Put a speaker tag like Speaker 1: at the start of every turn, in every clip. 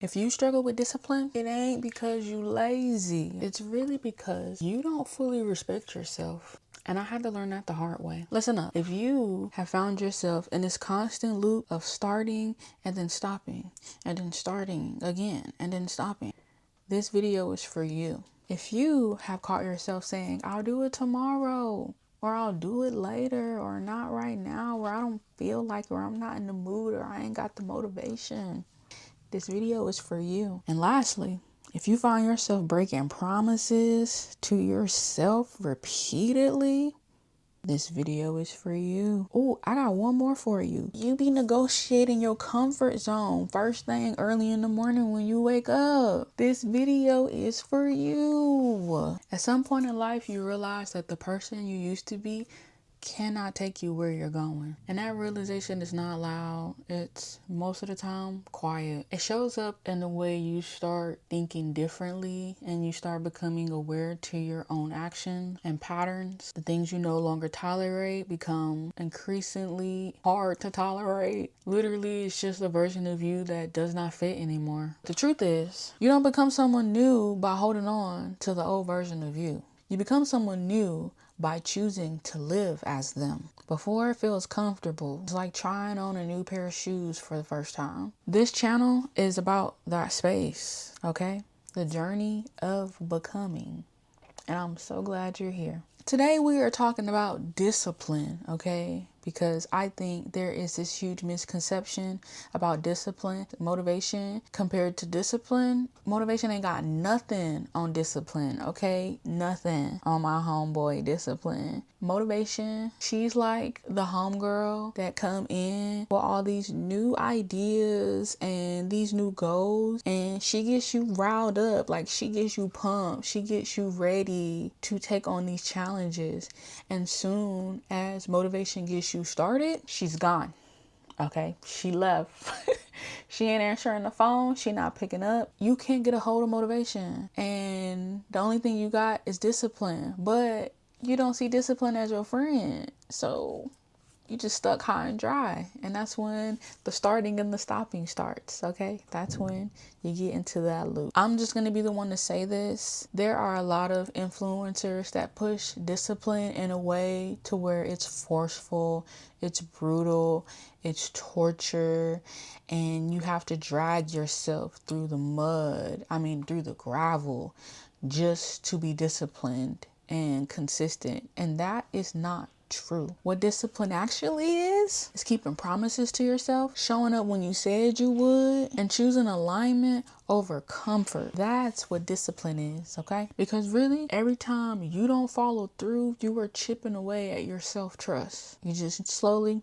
Speaker 1: If you struggle with discipline, it ain't because you lazy. It's really because you don't fully respect yourself. And I had to learn that the hard way. Listen up. If you have found yourself in this constant loop of starting and then stopping and then starting again and then stopping, this video is for you. If you have caught yourself saying, I'll do it tomorrow, or I'll do it later, or not right now, or I don't feel like, or I'm not in the mood, or I ain't got the motivation, this video is for you. And lastly, if you find yourself breaking promises to yourself repeatedly, this video is for you. Oh, I got one more for you. You be negotiating your comfort zone first thing early in the morning when you wake up. This video is for you. At some point in life, you realize that the person you used to be cannot take you where you're going. And that realization is not loud. It's most of the time quiet. It shows up in the way you start thinking differently and you start becoming aware to your own actions and patterns. The things you no longer tolerate become increasingly hard to tolerate. Literally, it's just a version of you that does not fit anymore. The truth is, you don't become someone new by holding on to the old version of you. You become someone new by choosing to live as them. Before it feels comfortable, it's like trying on a new pair of shoes for the first time. This channel is about that space, okay? The journey of becoming. And I'm so glad you're here. Today we are talking about discipline, okay? Because I think there is this huge misconception about discipline, motivation compared to discipline. Motivation ain't got nothing on discipline, okay? Nothing on my homeboy discipline. Motivation, she's like the homegirl that come in with all these new ideas and these new goals, and she gets you riled up, like she gets you pumped, she gets you ready to take on these challenges. And soon as motivation gets you started, she's gone. Okay, she left. She ain't answering the phone. She not picking up. You can't get a hold of motivation. And the only thing you got is discipline. But you don't see discipline as your friend. So you just stuck high and dry. And that's when the starting and the stopping starts, okay? That's when you get into that loop. I'm just going to be the one to say this. There are a lot of influencers that push discipline in a way to where it's forceful, it's brutal, it's torture, and you have to drag yourself through the mud, through the gravel, just to be disciplined and consistent. And that is not true. What discipline actually is keeping promises to yourself, showing up when you said you would, and choosing alignment over comfort. That's what discipline is, okay? Because really, every time you don't follow through, you are chipping away at your self-trust. You just slowly,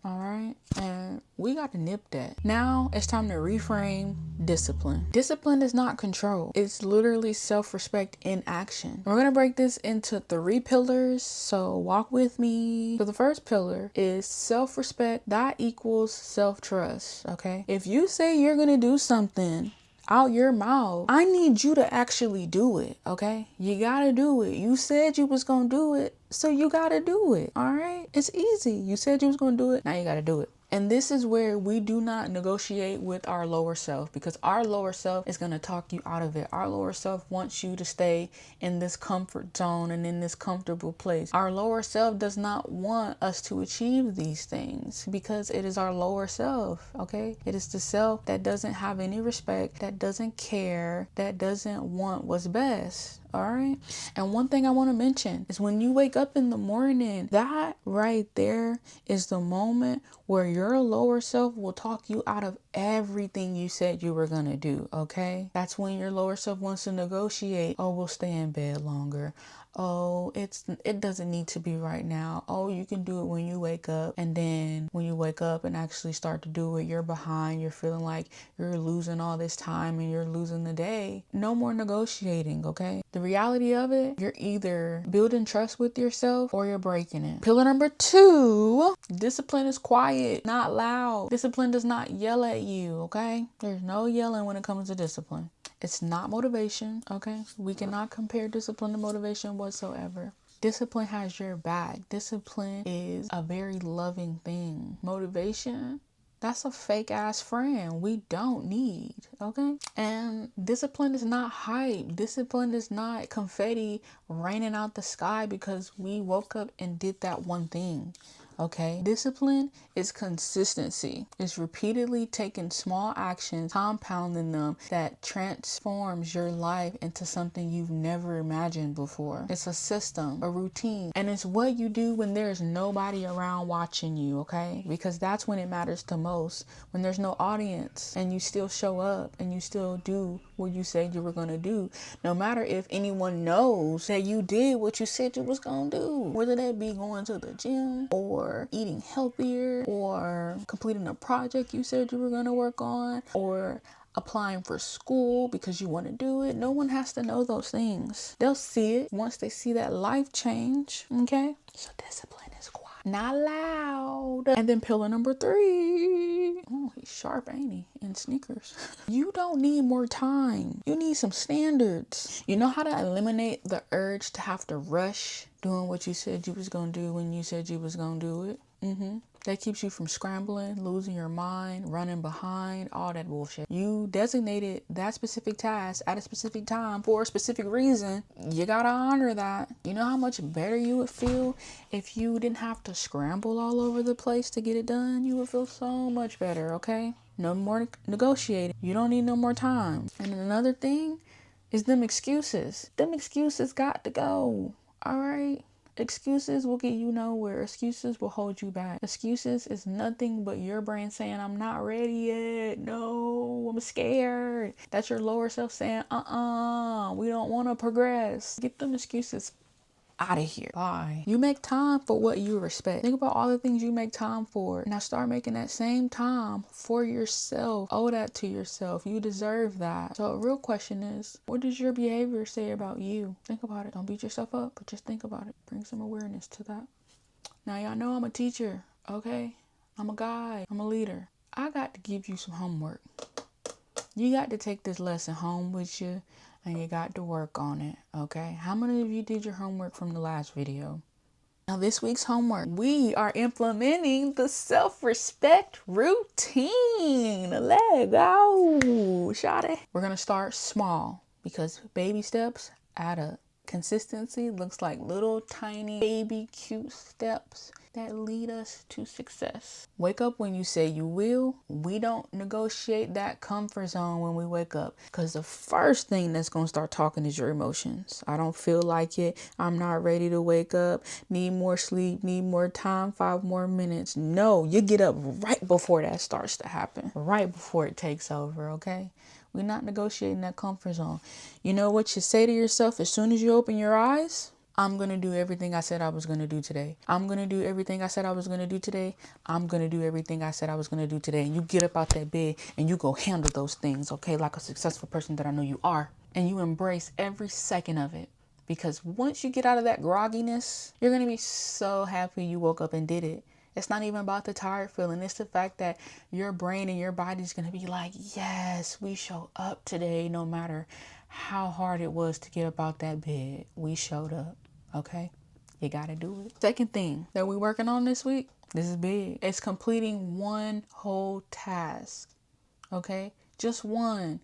Speaker 1: all right, and we got to nip that. Now it's time to reframe discipline. Discipline is not control. It's literally self-respect in action. We're going to break this into 3 pillars, so walk with me. So the first pillar is self-respect. That equals self-trust, okay? If you say you're going to do something out your mouth, I need you to actually do it, okay? You gotta do it. You said you was gonna do it, so you gotta do it, all right? It's easy. You said you was gonna do it, now you gotta do it. And this is where we do not negotiate with our lower self, because our lower self is going to talk you out of it. Our lower self wants you to stay in this comfort zone and in this comfortable place. Our lower self does not want us to achieve these things because it is our lower self, okay? It is the self that doesn't have any respect, that doesn't care, that doesn't want what's best. All right. And one thing I want to mention is when you wake up in the morning, that right there is the moment where your lower self will talk you out of everything you said you were going to do. Okay. That's when your lower self wants to negotiate. Oh, we'll stay in bed longer. Oh, it doesn't need to be right now. Oh, you can do it when you wake up. And then when you wake up and actually start to do it, you're behind. You're feeling like you're losing all this time and you're losing the day. No more negotiating, okay? The reality of it, you're either building trust with yourself or you're breaking it. Pillar number 2, discipline is quiet, not loud. Discipline does not yell at you, okay? There's no yelling when it comes to discipline. It's not motivation, okay? We cannot compare discipline to motivation whatsoever. Discipline has your back. Discipline is a very loving thing. Motivation, That's a fake ass friend we don't need, okay? And discipline is not hype. Discipline is not confetti raining out the sky because we woke up and did that one thing. Okay, discipline is consistency. It's repeatedly taking small actions, compounding them, that transforms your life into something you've never imagined before. It's a system, a routine, and it's what you do when there's nobody around watching you, okay? Because that's when it matters the most. When there's no audience and you still show up and you still do what you said you were going to do, no matter if anyone knows that you did what you said you was going to do, whether that be going to the gym or eating healthier or completing a project you said you were going to work on or applying for school because you want to do it. No one has to know those things. They'll see it once they see that life change, okay? So discipline is quiet, not loud. And then pillar number 3. Oh, he's sharp, ain't he? In sneakers. You don't need more time. You need some standards. You know how to eliminate the urge to have to rush doing what you said you was going to do when you said you was going to do it? That keeps you from scrambling, losing your mind, running behind, all that bullshit. You designated that specific task at a specific time for a specific reason. You gotta honor that. You know how much better you would feel if you didn't have to scramble all over the place to get it done? You would feel so much better, okay? No more negotiating. You don't need no more time. And another thing is them excuses. Them excuses got to go, all right? Excuses will get you nowhere. Excuses will hold you back. Excuses is nothing but your brain saying, I'm not ready yet. No, I'm scared. That's your lower self saying, we don't want to progress. Get them excuses out of here. Bye. You make time for what you respect. Think about all the things you make time for. Now start making that same time for yourself. Owe that to yourself. You deserve that. So a real question is, what does your behavior say about you? Think about it. Don't beat yourself up, but just think about it. Bring some awareness to that. Now y'all know I'm a teacher, okay? I'm a guide. I'm a leader. I got to give you some homework. You got to take this lesson home with you and you got to work on it, okay? How many of you did your homework from the last video? Now this week's homework, we are implementing the self-respect routine. Let go, shawty. We're gonna start small because baby steps add up. Consistency looks like little tiny baby cute steps that lead us to success. Wake up when you say you will. We don't negotiate that comfort zone when we wake up, because the first thing that's going to start talking is your emotions. I don't feel like it. I'm not ready to wake up. Need more sleep. Need more time. 5 more minutes. No, you get up right before that starts to happen. Right before it takes over, okay? We're not negotiating that comfort zone. You know what you say to yourself as soon as you open your eyes? I'm going to do everything I said I was going to do today. I'm going to do everything I said I was going to do today. I'm going to do everything I said I was going to do today. And you get up out that bed and you go handle those things, okay? Like a successful person that I know you are. And you embrace every second of it. Because once you get out of that grogginess, you're going to be so happy you woke up and did it. It's not even about the tired feeling. It's the fact that your brain and your body is going to be like, yes, we show up today no matter how hard it was to get up out that bed. We showed up. Okay, you got to do it. Second thing that we're working on this week, this is big. It's completing one whole task. Okay, just one.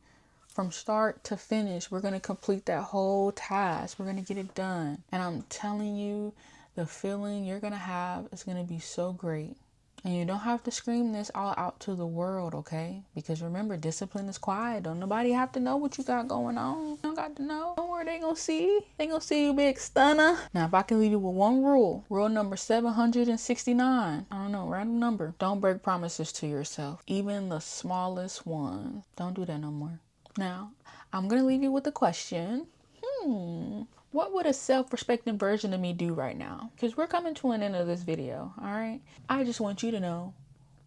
Speaker 1: From start to finish, we're going to complete that whole task. We're going to get it done. And I'm telling you, the feeling you're going to have is going to be so great. And you don't have to scream this all out to the world, okay? Because remember, discipline is quiet. Don't nobody have to know what you got going on. You don't got to know. Don't worry, they gonna see. They gonna see you, big stunner. Now, if I can leave you with one rule, rule number 769. I don't know, random number. Don't break promises to yourself. Even the smallest ones. Don't do that no more. Now, I'm gonna leave you with a question. What would a self-respecting version of me do right now? Because we're coming to an end of this video, all right? I just want you to know,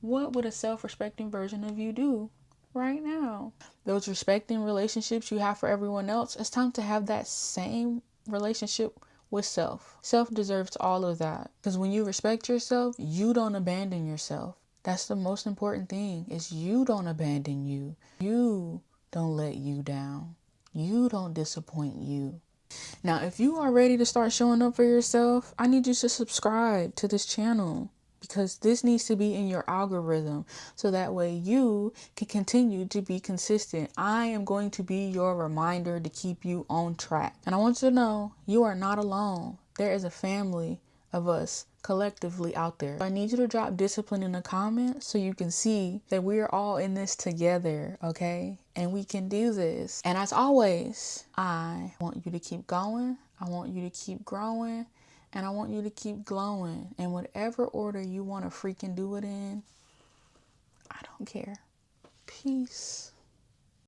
Speaker 1: what would a self-respecting version of you do right now? Those respecting relationships you have for everyone else, it's time to have that same relationship with self. Self deserves all of that. Because when you respect yourself, you don't abandon yourself. That's the most important thing, is you don't abandon you. You don't let you down. You don't disappoint you. Now, if you are ready to start showing up for yourself, I need you to subscribe to this channel, because this needs to be in your algorithm so that way you can continue to be consistent. I am going to be your reminder to keep you on track. And I want you to know you are not alone. There is a family of us collectively out there. I need you to drop discipline in the comments so you can see that we are all in this together, okay? And we can do this. And as always, I want you to keep going. I want you to keep growing. And I want you to keep glowing. In whatever order you want to freaking do it in, I don't care. Peace.